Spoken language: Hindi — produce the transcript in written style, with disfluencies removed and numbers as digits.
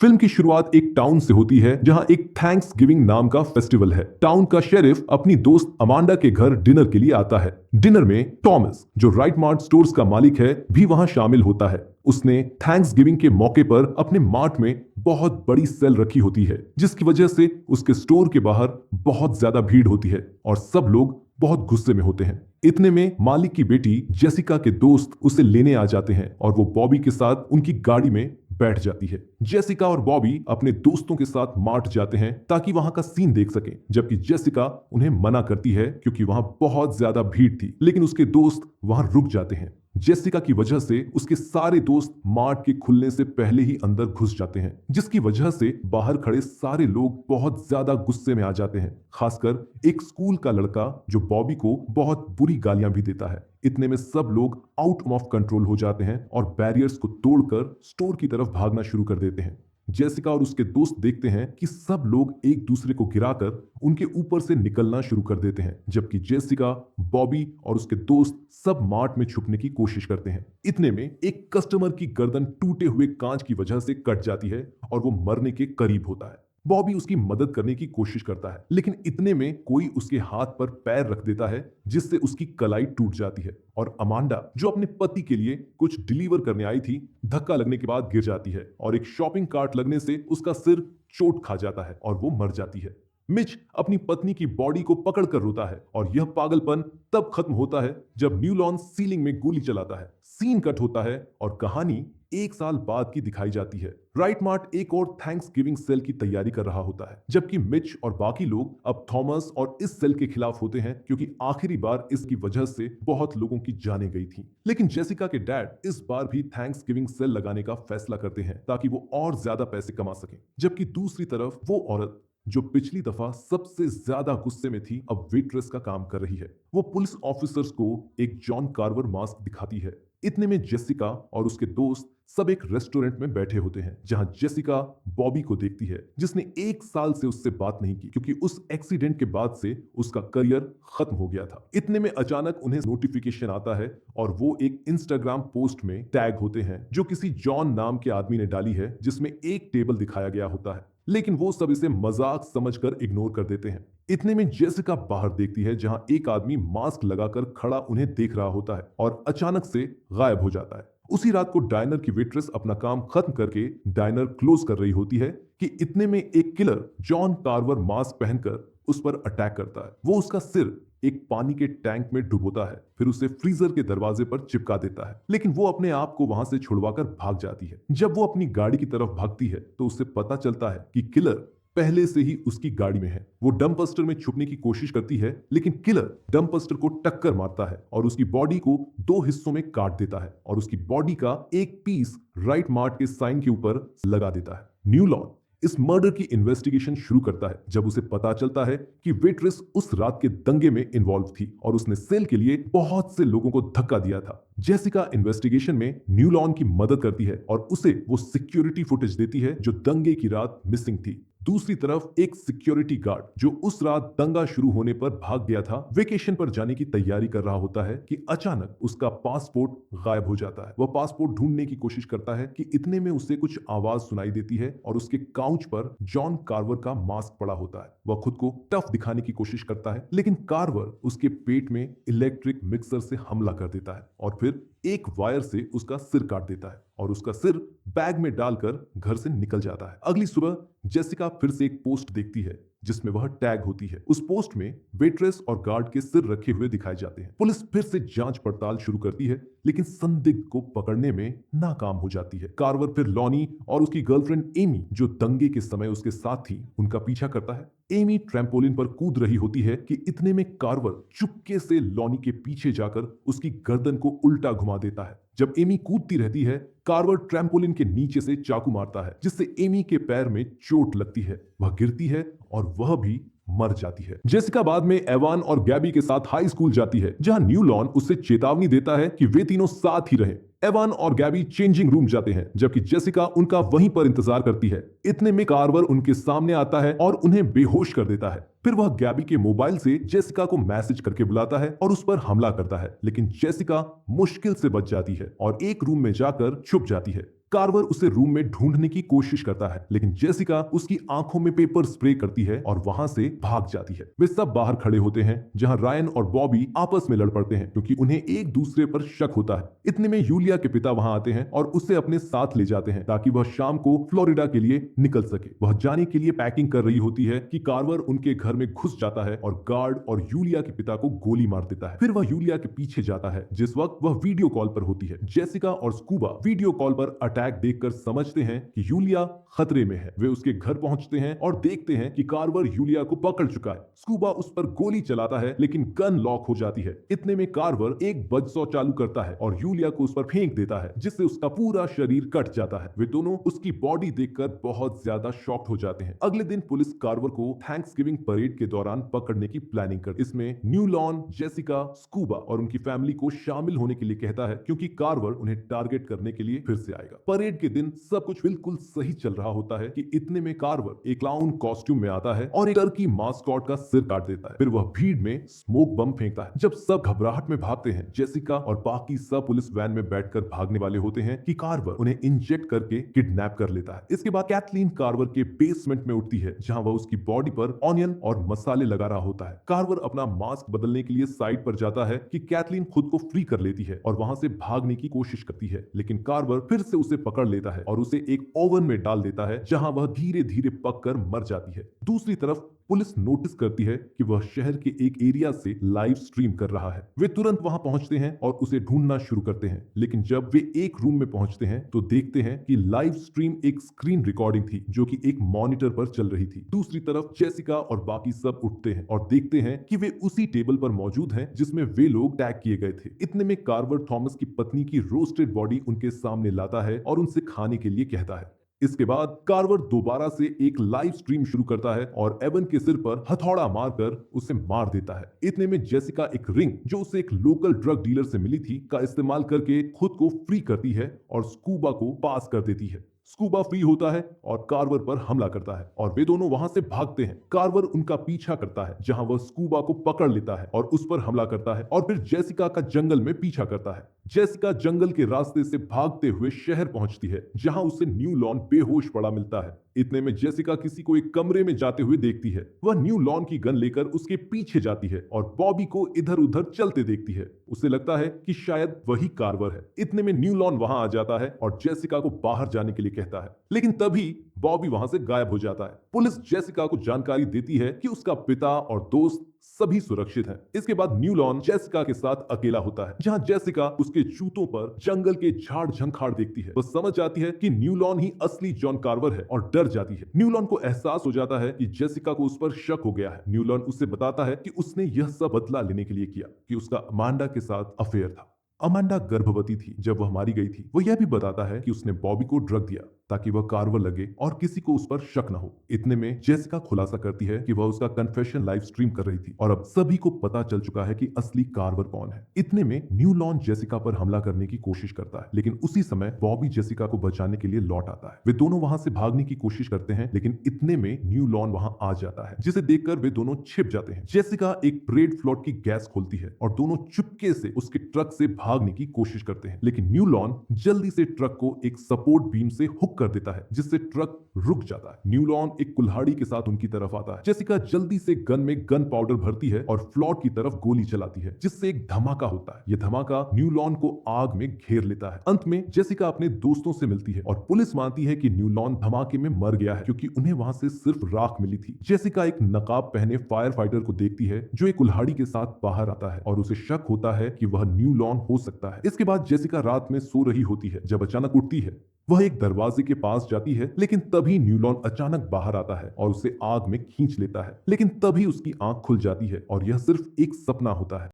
फिल्म की शुरुआत एक टाउन से होती है जहां एक थैंक्स गिविंग नाम का फेस्टिवल है। टाउन का शेरिफ अपनी दोस्त अमांडा के घर डिनर के लिए आता है। डिनर में टॉमस, जो राइट मार्ट स्टोर्स का मालिक है, भी वहां शामिल होता है। उसने थैंक्स गिविंग के मौके पर अपने मार्ट में बहुत बड़ी सेल रखी होती है, जिसकी वजह से उसके स्टोर के बाहर बहुत ज्यादा भीड़ होती है और सब लोग बहुत गुस्से में होते हैं। इतने में मालिक की बेटी जेसिका के दोस्त उसे लेने आ जाते हैं और वो बॉबी के साथ उनकी गाड़ी में बैठ जाती है। जेसिका और बॉबी अपने दोस्तों के साथ मार्ट जाते हैं ताकि वहां का सीन देख सकें, जबकि जेसिका उन्हें मना करती है क्योंकि वहां बहुत ज्यादा भीड़ थी। लेकिन उसके दोस्त वहां रुक जाते हैं। जेसिका की वजह से उसके सारे दोस्त मार्ट के खुलने से पहले ही अंदर घुस जाते हैं, जिसकी वजह से बाहर खड़े सारे लोग बहुत ज्यादा गुस्से में आ जाते हैं। खासकर एक स्कूल का लड़का जो बॉबी को बहुत बुरी गालियां भी देता है। इतने में सब लोग आउट ऑफ कंट्रोल हो जाते हैं और बैरियर्स को तोड़कर स्टोर की तरफ भागना शुरू कर देते हैं। जेसिका और उसके दोस्त देखते हैं कि सब लोग एक दूसरे को गिराकर उनके ऊपर से निकलना शुरू कर देते हैं, जबकि जेसिका, बॉबी और उसके दोस्त सब मार्ट में छुपने की कोशिश करते हैं। इतने में एक कस्टमर की गर्दन टूटे हुए कांच की वजह से कट जाती है और वो मरने के करीब होता है। बॉबी उसकी मदद करने की कोशिश करता है, लेकिन इतने में कोई उसके हाथ पर पैर रख देता है, जिससे उसकी कलाई टूट जाती है और अमांडा, जो अपने पति के लिए कुछ डिलीवर करने आई थी, धक्का लगने के बाद गिर जाती है और एक शॉपिंग कार्ट लगने से उसका सिर चोट खा जाता है और वो मर जाती है। मिच अपनी पत्नी की बॉडी को पकड़कर रोता है और यह पागलपन तब खत्म होता है जब न्यूलॉन सीलिंग में गोली चलाता है। सीन कट होता है और कहानी एक साल बाद की दिखाई जाती है। राइट मार्ट एक और थैंक्स गिविंग सेल की तैयारी कर रहा होता है, जबकि मिच और बाकी लोग अब थॉमस और इस सेल के खिलाफ होते हैं, क्योंकि आखिरी बार इसकी वजह से बहुत लोगों की जानें गई थी। लेकिन जेसिका के डैड इस बार भी थैंक्स गिविंग सेल लगाने का फैसला करते हैं ताकि वो और ज्यादा पैसे कमा सकें। जबकि दूसरी तरफ वो औरत जो पिछली दफा सबसे ज्यादा गुस्से में थी, अब वेट्रेस का काम कर रही है। वो पुलिस ऑफिसर्स को एक जॉन कार्वर मास्क दिखाती है। इतने में जेसिका और उसके दोस्त सब एक रेस्टोरेंट में बैठे होते हैं, जहां जेसिका बॉबी को देखती है, जिसने एक साल से उससे बात नहीं की क्योंकि उस एक्सीडेंट के बाद से उसका करियर खत्म हो गया था। इतने में अचानक उन्हें नोटिफिकेशन आता है और वो एक इंस्टाग्राम पोस्ट में टैग होते हैं जो किसी जॉन नाम के आदमी ने डाली है, जिसमें एक टेबल दिखाया गया होता है। लेकिन वो सब इसे मजाक समझकर इग्नोर कर देते हैं। इतने में जेसिका बाहर देखती है जहां एक आदमी मास्क लगाकर खड़ा उन्हें देख रहा होता है और अचानक से गायब हो जाता है। उसी रात को डायनर की वेट्रेस अपना काम खत्म करके डायनर क्लोज कर रही होती है कि इतने में एक किलर जॉन कार्वर मास्क पहनकर उस पर अटैक करता है। वो उसका सिर एक पानी के टैंक में डुबोता है, फिर उसे फ्रीजर के दरवाजे पर चिपका देता है, लेकिन वो अपने आप को वहां से छुड़वाकर भाग जाती है। जब वो अपनी गाड़ी की तरफ भागती है तो उसे पता चलता है कि किलर पहले से ही उसकी गाड़ी में है। वो डंपस्टर में छुपने की कोशिश करती है, लेकिन किलर डंपस्टर को टक्कर मारता है और उसकी बॉडी को दो हिस्सों में काट देता है और उसकी बॉडी का एक पीस राइट मार्ट के साइन के ऊपर लगा देता है। न्यूलॉन इस मर्डर की इन्वेस्टिगेशन शुरू करता है जब उसे पता चलता है कि वेट्रेस उस रात के दंगे में इन्वॉल्व थी और उसने सेल के लिए बहुत से लोगों को धक्का दिया था। जेसिका इन्वेस्टिगेशन में न्यूलॉन की मदद करती है और उसे वो सिक्योरिटी फुटेज देती है जो दंगे की रात मिसिंग थी। दूसरी तरफ एक सिक्योरिटी गार्ड जो उस रात दंगा शुरू होने पर भाग गया था, वेकेशन पर जाने की तैयारी कर रहा होता है कि अचानक उसका पासपोर्ट गायब हो जाता है। वह पासपोर्ट ढूंढने की कोशिश करता है कि इतने में उसे कुछ आवाज सुनाई देती है और उसके काउच पर जॉन कार्वर का मास्क पड़ा होता है। वह खुद को टफ दिखाने की कोशिश करता है, लेकिन कार्वर उसके पेट में इलेक्ट्रिक मिक्सर से हमला कर देता है और फिर एक वायर से उसका सिर काट देता है और उसका सिर बैग में डालकर घर से निकल जाता है। अगली सुबह जेसिका फिर से एक पोस्ट देखती है जिसमें वह टैग होती है। उस पोस्ट में वेट्रेस और गार्ड के सिर रखे हुए दिखाए जाते हैं। पुलिस फिर से जांच पड़ताल शुरू करती है, लेकिन संदिग्ध को पकड़ने में नाकाम हो जाती है। कार्वर फिर लॉनी और उसकी गर्लफ्रेंड एमी, जो दंगे के समय उसके साथ थी, उनका पीछा करता है। एमी ट्रैम्पोलिन पर कूद रही होती है कि इतने में कार्वर चुपके से लॉनी के पीछे जाकर उसकी गर्दन को उल्टा घुमा देता है। जब एमी कूदती रहती है, कार्वर ट्रैम्पोलिन के नीचे से चाकू मारता है, जिससे एमी के पैर में चोट लगती है। वह गिरती है और वह भी मर जाती है। जेसिका बाद में एवान और गैबी के साथ हाई स्कूल जाती है, जहां न्यूलॉन उससे चेतावनी देता है कि वे तीनों साथ ही रहें। एवान और गैबी चेंजिंग रूम जाते हैं, जबकि जेसिका उनका वहीं पर इंतजार करती है। इतने में कार्वर उनके सामने आता है और उन्हें बेहोश कर देता है। फिर वह गैबी के मोबाइल से जेसिका को मैसेज करके बुलाता है और उस पर हमला करता है, लेकिन जेसिका मुश्किल से बच जाती है और एक रूम में जाकर छुप जाती है। कार्वर उसे रूम में ढूंढने की कोशिश करता है, लेकिन जेसिका उसकी आंखों में पेपर स्प्रे करती है और वहां से भाग जाती है। वे सब बाहर खड़े होते हैं, जहां रायन और बॉबी आपस में लड़ पड़ते हैं क्योंकि उन्हें एक दूसरे पर शक होता है। इतने में यूलिया के पिता वहां आते हैं और उसे अपने साथ ले जाते हैं ताकि वह शाम को फ्लोरिडा के लिए निकल सके। वह जाने के लिए पैकिंग कर रही होती है कि कार्वर उनके घर में घुस जाता है और गार्ड और यूलिया के पिता को गोली मार देता है। फिर वह यूलिया के पीछे जाता है जिस वक्त वह वीडियो कॉल पर होती है। जेसिका और स्कूबा वीडियो कॉल पर अटैक देखकर समझते हैं कि यूलिया खतरे में है। वे उसके घर पहुंचते हैं और देखते हैं कि कार्वर यूलिया को पकड़ चुका है। स्कूबा उस पर गोली चलाता है लेकिन गन लॉक हो जाती है। इतने में कार्वर एक बजसौ चालू करता है और यूलिया को उस पर फेंक देता है जिससे उसका पूरा शरीर कट जाता है। वे दोनों उसकी बॉडी देखकर बहुत ज्यादा शॉक्ड हो जाते हैं। अगले दिन पुलिस कार्वर को थैंक्सगिविंग परेड के दौरान पकड़ने की प्लानिंग करती है। इसमें न्यू लॉन, जेसिका, स्कूबा और उनकी फैमिली को शामिल होने के लिए कहता है क्योंकि कार्वर उन्हें टारगेट करने के लिए फिर से आएगा। परेड के दिन सब कुछ बिल्कुल सही चल रहा होता है कि इतने में कार्वर एक क्लाउन कॉस्ट्यूम में आता है और एक टर्की मास्कॉट का सिर काट देता है। फिर वह भीड़ में स्मोक बम फेंकता है। जब सब घबराहट में भागते हैं, जेसिका और बाकी सब पुलिस वैन में बैठकर भागने वाले होते हैं कि कार्वर उन्हें इंजेक्ट करके किडनैप कर लेता है। इसके बाद कैथलीन कार्वर के बेसमेंट में उठती है जहां वह उसकी बॉडी पर ऑनियन और मसाले लगा रहा होता है। कार्वर अपना मास्क बदलने के लिए साइड पर जाता है कि कैथलीन खुद को फ्री कर लेती है और वहां से भागने की कोशिश करती है, लेकिन कार्वर फिर से उसे पकड़ लेता है और उसे एक ओवन में डाल देता है जहां वह धीरे धीरे पककर मर जाती है। दूसरी तरफ पुलिस नोटिस करती है कि वह शहर के एक एरिया से लाइव स्ट्रीम कर रहा है। वे तुरंत वहां पहुंचते हैं और उसे ढूंढना शुरू करते हैं, लेकिन जब वे एक रूम में पहुंचते हैं तो देखते हैं कि लाइव स्ट्रीम एक स्क्रीन रिकॉर्डिंग थी जो कि एक मॉनिटर पर चल रही थी। दूसरी तरफ जेसिका और बाकी सब उठते हैं और देखते हैं कि वे उसी टेबल पर मौजूद हैं जिसमें वे लोग टैग किए गए थे। इतने में कार्वर थॉमस की पत्नी की रोस्टेड बॉडी उनके सामने लाता है और उनसे खाने के लिए कहता है। इसके बाद कार्वर दोबारा से एक लाइव स्ट्रीम शुरू करता है और एवन के सिर पर हथौड़ा मारकर उसे मार देता है। इतने में जेसिका एक रिंग जो उसे एक लोकल ड्रग डीलर से मिली थी का इस्तेमाल करके खुद को फ्री करती है और स्कूबा को पास कर देती है। स्कूबा फ्री होता है और कार्वर पर हमला करता है और वे दोनों वहां से भागते हैं। कार्वर उनका पीछा करता है जहां वह स्कूबा को पकड़ लेता है और उस पर हमला करता है और फिर जेसिका का जंगल में पीछा करता है। जेसिका जंगल के रास्ते से भागते हुए शहर पहुंचती है जहां उसे न्यू लॉन बेहोश पड़ा मिलता है। इतने में जेसिका किसी को एक कमरे में जाते हुए देखती है। वह न्यू लॉन की गन लेकर उसके पीछे जाती है और बॉबी को इधर उधर चलते देखती है। उसे लगता है कि शायद वही कार्वर है। इतने में न्यू लॉन वहां आ जाता है और जेसिका को बाहर जाने के लिए कहता है, लेकिन तभी बॉबी वहां से गायब हो जाता है। पुलिस जेसिका को जानकारी देती है कि उसका पिता और दोस्त सभी सुरक्षित हैं। इसके बाद न्यू लॉन जेसिका के साथ अकेला होता है जहां जेसिका उसके जूतों पर जंगल के झाड़ झंखाड़ देखती है। वह समझ जाती है कि न्यू लॉन ही असली जॉन कार्वर है और डर जाती है। न्यू लॉन को एहसास हो जाता है कि जेसिका को उस पर शक हो गया है। न्यू लॉन उससे बताता है कि उसने यह सब बदला लेने के लिए किया कि उसका अमांडा के साथ अफेयर था। अमांडा गर्भवती थी जब वह मारी गई थी। वह यह भी बताता है कि उसने बॉबी को ड्रग दिया ताकि वह कार्वर लगे और किसी को उस पर शक न हो। इतने में जेसिका खुलासा करती है कि वह उसका कन्फेशन लाइव स्ट्रीम कर रही थी और अब सभी को पता चल चुका है कि असली कार्वर कौन है। इतने में न्यू लॉन जेसिका पर हमला करने की कोशिश करता है, लेकिन उसी समय बॉबी जेसिका को बचाने के लिए लौट आता है। वे दोनों वहां से भागने की कोशिश करते हैं, लेकिन इतने में न्यू लॉन वहां आ जाता है जिसे देखकर वे दोनों छिप जाते हैं। जेसिका एक ब्रेड फ्लोट की गैस खोलती है और दोनों चुपके से उसके ट्रक से भागने की कोशिश करते हैं, लेकिन न्यू लॉन जल्दी से ट्रक को एक सपोर्ट बीम से हुक कर देता है जिससे ट्रक रुक जाता है। न्यू लॉन एक कुल्हाड़ी के साथ उनकी तरफ आता है। जेसिका जल्दी से गन में गन पाउडर भरती है और फ्लोट की तरफ गोली चलाती है जिससे एक धमाका होता है। यह धमाका न्यू लॉन को आग में घेर लेता है। अंत में जेसिका अपने दोस्तों से मिलती है और पुलिस मानती है कि न्यू लॉन धमाके में मर गया है क्योंकि उन्हें वहां से सिर्फ राख मिली थी। जेसिका एक नकाब पहने फायर फाइटर को देखती है जो एक कुल्हाड़ी के साथ बाहर आता है और उसे शक होता है कि वह न्यू लॉन हो सकता है। इसके बाद जेसिका रात में सो रही होती है जब अचानक उठती है। वह एक दरवाजे के पास जाती है, लेकिन तभी न्यू लॉन अचानक बाहर आता है और उसे आग में खींच लेता है, लेकिन तभी उसकी आंख खुल जाती है और यह सिर्फ एक सपना होता है।